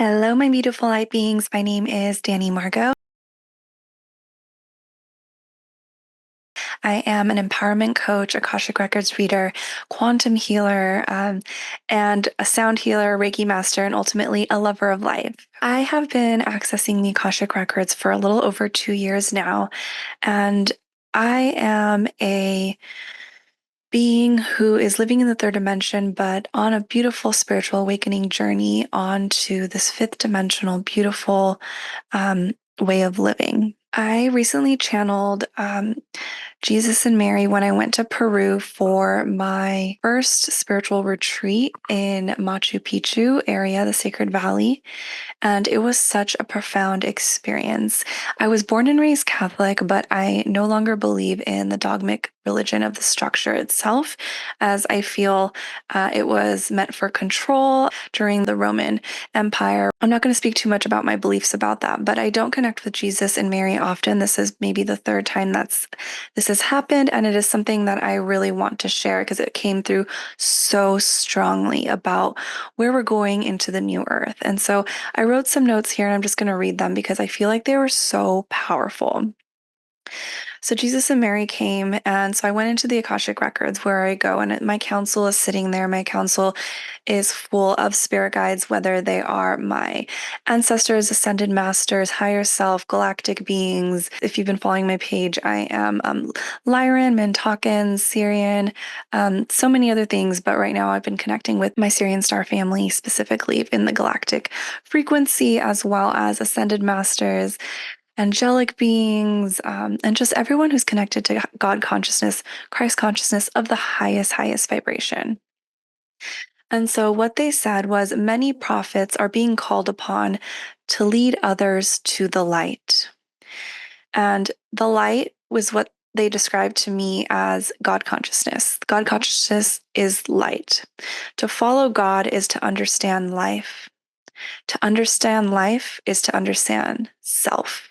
Hello, my beautiful light beings. My name is Danny Margot. I am an empowerment coach, Akashic Records reader, quantum healer, and a sound healer, Reiki master, and ultimately a lover of life. I have been accessing the Akashic Records for a little over 2 years now, and I am a being who is living in the third dimension, but on a beautiful spiritual awakening journey onto this fifth dimensional, beautiful way of living. I recently channeled Jesus and Mary when I went to Peru for my first spiritual retreat in Machu Picchu area, the Sacred Valley. And it was such a profound experience. I was born and raised Catholic, but I no longer believe in the dogmatic religion of the structure itself, as I feel it was meant for control during the Roman Empire. I'm not going to speak too much about my beliefs about that, but I don't connect with Jesus and Mary often. This is maybe the third time this has happened, and it is something that I really want to share because it came through so strongly about where we're going into the new earth. And so I wrote some notes here and I'm just going to read them because I feel like they were so powerful. So Jesus and Mary came, and so I went into the Akashic Records where I go, and my council is sitting there. My council is full of spirit guides, whether they are my ancestors, ascended masters, higher self, galactic beings. If you've been following my page, I am Lyran, Mintakan, Syrian, so many other things. But right now I've been connecting with my Syrian star family, specifically in the galactic frequency, as well as ascended masters, angelic beings, and just everyone who's connected to God consciousness, Christ consciousness of the highest vibration. And so what they said was many prophets are being called upon to lead others to the light. And the light was what they described to me as God consciousness. God consciousness is light. To follow God is to understand life. To understand life is to understand self.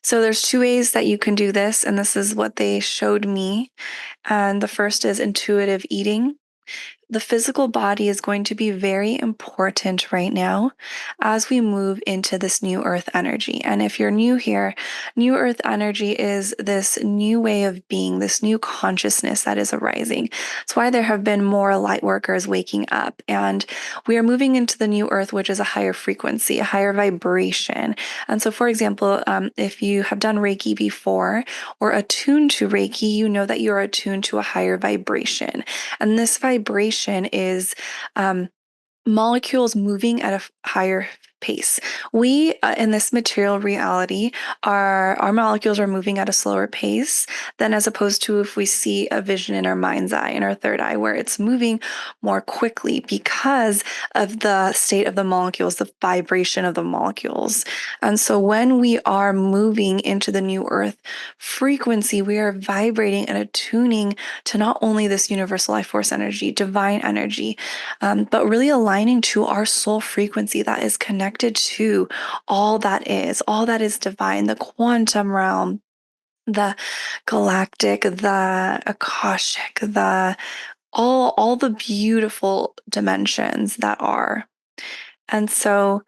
So there's two ways that you can do this, and this is what they showed me. And the first is intuitive eating. The physical body is going to be very important right now as we move into this new earth energy. And if you're new here, new earth energy is this new way of being, this new consciousness that is arising. That's why there have been more light workers waking up. And we are moving into the new earth, which is a higher frequency, a higher vibration. And so, for example, if you have done Reiki before or attuned to Reiki, you know that you're attuned to a higher vibration. And this vibration is molecules moving at a higher pace. We, in this material reality, our molecules are moving at a slower pace than as opposed to if we see a vision in our mind's eye, in our third eye, where it's moving more quickly because of the state of the molecules, the vibration of the molecules. And so when we are moving into the new earth frequency, we are vibrating and attuning to not only this universal life force energy, divine energy, but really aligning to our soul frequency that is connected to all that is divine, the quantum realm, the galactic, the Akashic, the all the beautiful dimensions that are. And so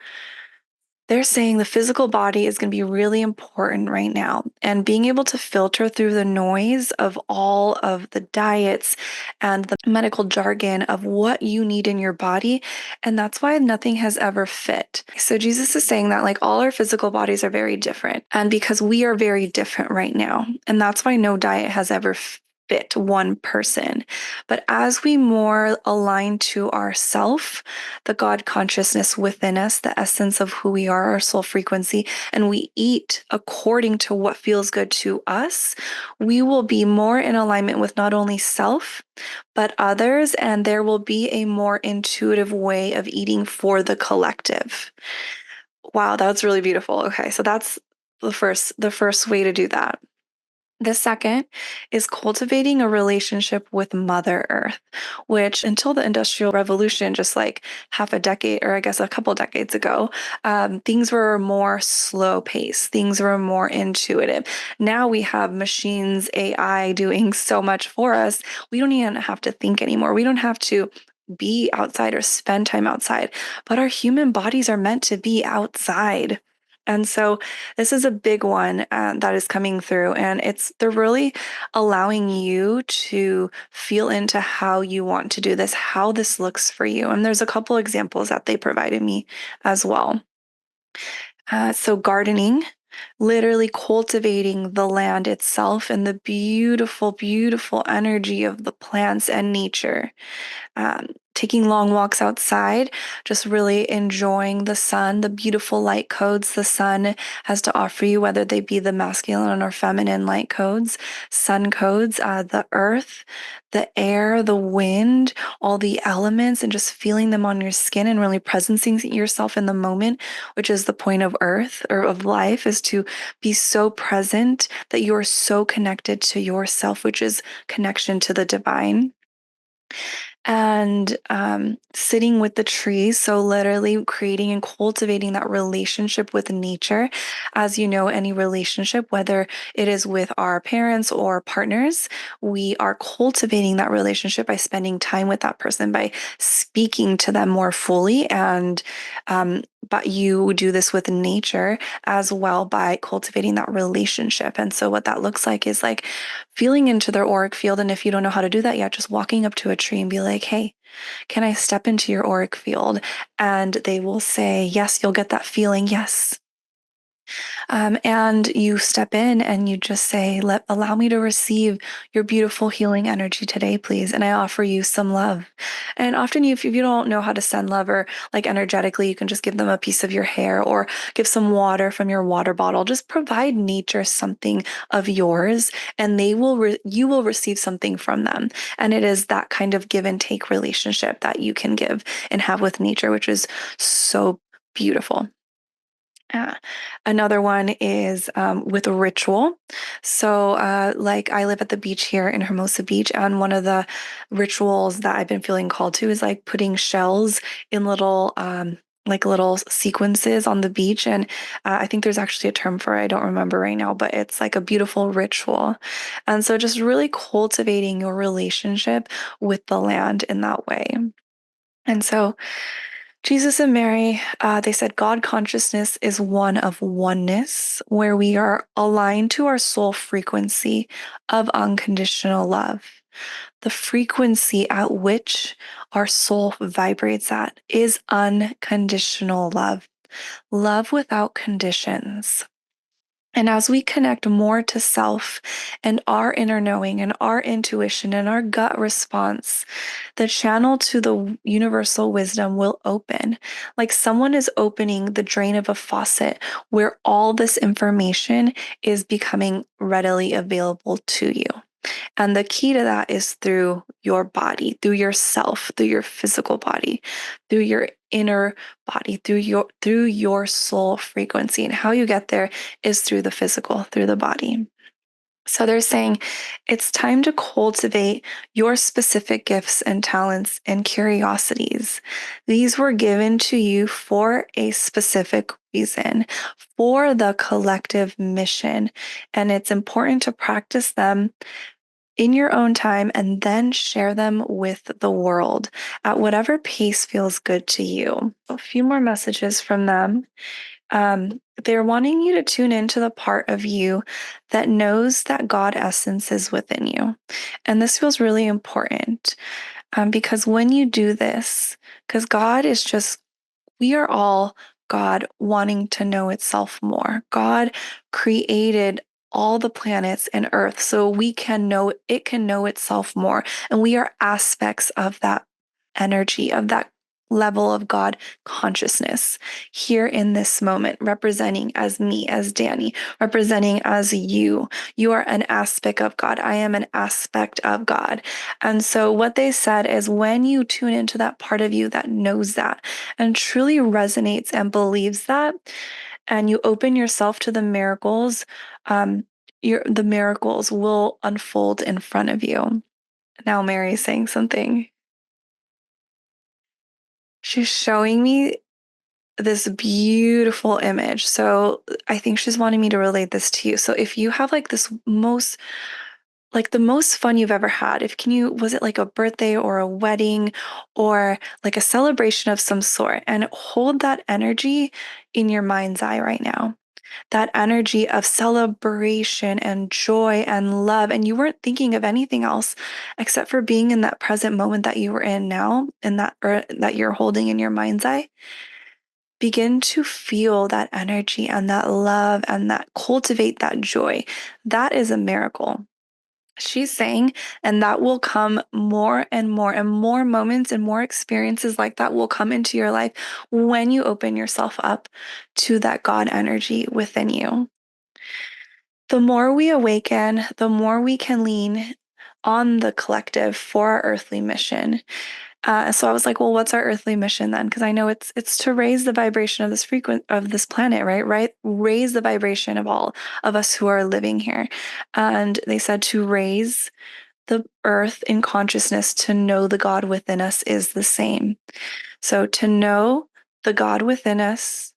they're saying the physical body is going to be really important right now, and being able to filter through the noise of all of the diets and the medical jargon of what you need in your body. And that's why nothing has ever fit. So Jesus is saying that like all our physical bodies are very different, and because we are very different right now, and that's why no diet has ever fit one person. But as we more align to ourself, the God consciousness within us, the essence of who we are, our soul frequency, and we eat according to what feels good to us, we will be more in alignment with not only self, but others, and there will be a more intuitive way of eating for the collective. Wow, that's really beautiful. Okay, so that's the first way to do that. The second is cultivating a relationship with Mother Earth, which until the Industrial Revolution, just like half a decade, or I guess a couple decades ago, things were more slow paced, things were more intuitive. Now we have machines, AI doing so much for us. We don't even have to think anymore. We don't have to be outside or spend time outside, but our human bodies are meant to be outside. And so this is a big one that is coming through, and they're really allowing you to feel into how you want to do this, how this looks for you. And there's a couple examples that they provided me as well. So gardening, literally cultivating the land itself and the beautiful, beautiful energy of the plants and nature. Taking long walks outside, just really enjoying the sun, the beautiful light codes the sun has to offer you, whether they be the masculine or feminine light codes, sun codes, the earth, the air, the wind, all the elements, and just feeling them on your skin and really presencing yourself in the moment, which is the point of earth or of life, is to be so present that you are so connected to yourself, which is connection to the divine. And sitting with the trees, so literally creating and cultivating that relationship with nature. As you know, any relationship, whether it is with our parents or partners, we are cultivating that relationship by spending time with that person, by speaking to them more fully. And but you do this with nature as well by cultivating that relationship. And so what that looks like is like feeling into their auric field. And if you don't know how to do that yet, just walking up to a tree and be like, hey, can I step into your auric field? And they will say, yes, you'll get that feeling. Yes. And you step in and you just say, allow me to receive your beautiful healing energy today, please. And I offer you some love. And often if you don't know how to send love or like energetically, you can just give them a piece of your hair or give some water from your water bottle. Just provide nature something of yours and you will receive something from them. And it is that kind of give and take relationship that you can give and have with nature, which is so beautiful. Yeah. Another one is with a ritual. So, like I live at the beach here in Hermosa Beach, and one of the rituals that I've been feeling called to is like putting shells in little sequences on the beach. And I think there's actually a term for it. I don't remember right now, but it's like a beautiful ritual. And so, just really cultivating your relationship with the land in that way. And so, Jesus and Mary, they said God consciousness is one of oneness, where we are aligned to our soul frequency of unconditional love. The frequency at which our soul vibrates at is unconditional love, love without conditions. And as we connect more to self and our inner knowing and our intuition and our gut response, the channel to the universal wisdom will open. Like someone is opening the drain of a faucet where all this information is becoming readily available to you. And the key to that is through your body, through yourself, through your physical body, through your inner body, through your soul frequency. And how you get there is through the physical, through the body. So they're saying it's time to cultivate your specific gifts and talents and curiosities. These were given to you for a specific reason, for the collective mission. And it's important to practice them in your own time and then share them with the world at whatever pace feels good to you. A few more messages from them. They're wanting you to tune into the part of you that knows that God essence is within you. And this feels really important because when you do this, because God is just, we are all God wanting to know itself more. God created all the planets and earth so it can know itself more. And we are aspects of that energy, of that level of God consciousness here in this moment, representing as me, as Danny, representing as you. You are an aspect of God. I am an aspect of God. And so what they said is when you tune into that part of you that knows that and truly resonates and believes that, and you open yourself to the miracles, the miracles will unfold in front of you. Now Mary's saying something. She's showing me this beautiful image. So I think she's wanting me to relate this to you. So if you have like this most like the most fun you've ever had. If can you, was it like a birthday or a wedding or like a celebration of some sort? And hold that energy in your mind's eye right now. That energy of celebration and joy and love. And you weren't thinking of anything else except for being in that present moment that you were in now and that or that you're holding in your mind's eye. Begin to feel that energy and that love and that cultivate that joy. That is a miracle. She's saying, and that will come more and more moments and more experiences like that will come into your life when you open yourself up to that God energy within you. The more we awaken, the more we can lean on the collective for our earthly mission. So I was like, well, what's our earthly mission then? Because I know it's to raise the vibration of this planet, right? Right? Raise the vibration of all of us who are living here. And they said to raise the earth in consciousness to know the God within us is the same. So to know the God within us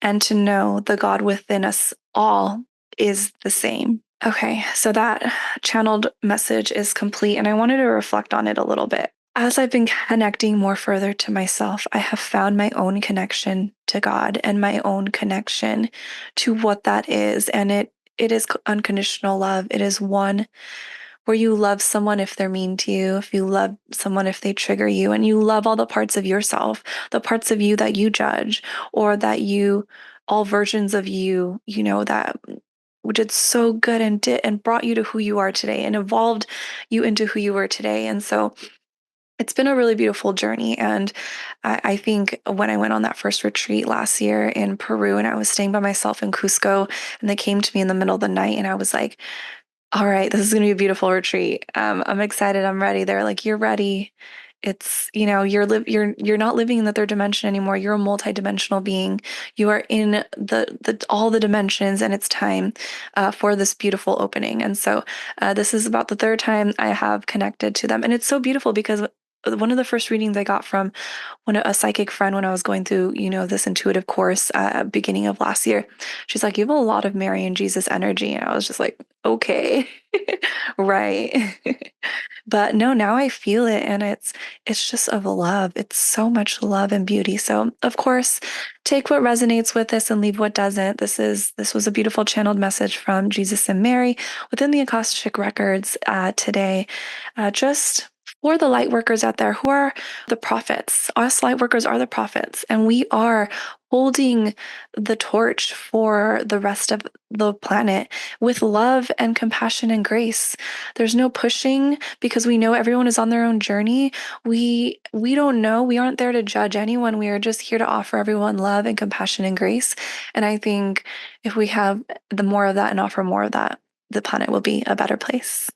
and to know the God within us all is the same. Okay, so that channeled message is complete, and I wanted to reflect on it a little bit. As I've been connecting more further to myself, I have found my own connection to God and my own connection to what that is. And it is unconditional love. It is one where you love someone if they're mean to you, if you love someone if they trigger you, and you love all the parts of yourself, the parts of you that you judge, or that you, all versions of you, that did so good and did and brought you to who you are today and evolved you into who you were today. And so it's been a really beautiful journey. And I think when I went on that first retreat last year in Peru and I was staying by myself in Cusco, and they came to me in the middle of the night, and I was like, all right, this is going to be a beautiful retreat. I'm excited. I'm ready. They're like, you're ready. It's, you're not living in the third dimension anymore. You're a multidimensional being. You are in the all the dimensions, and it's time for this beautiful opening. And so this is about the third time I have connected to them, and it's so beautiful because one of the first readings I got from a psychic friend when I was going through, this intuitive course beginning of last year, she's like, you have a lot of Mary and Jesus energy. And I was just like, okay, right. But no, now I feel it, and it's just of love. It's so much love and beauty. So of course, take what resonates with this and leave what doesn't. This was a beautiful channeled message from Jesus and Mary within the Akashic Records today. Just for the light workers out there who are the prophets. Us light workers are the prophets, and we are holding the torch for the rest of the planet with love and compassion and grace. There's no pushing because we know everyone is on their own journey. We don't know. We aren't there to judge anyone. We are just here to offer everyone love and compassion and grace. And I think if we have the more of that and offer more of that, the planet will be a better place.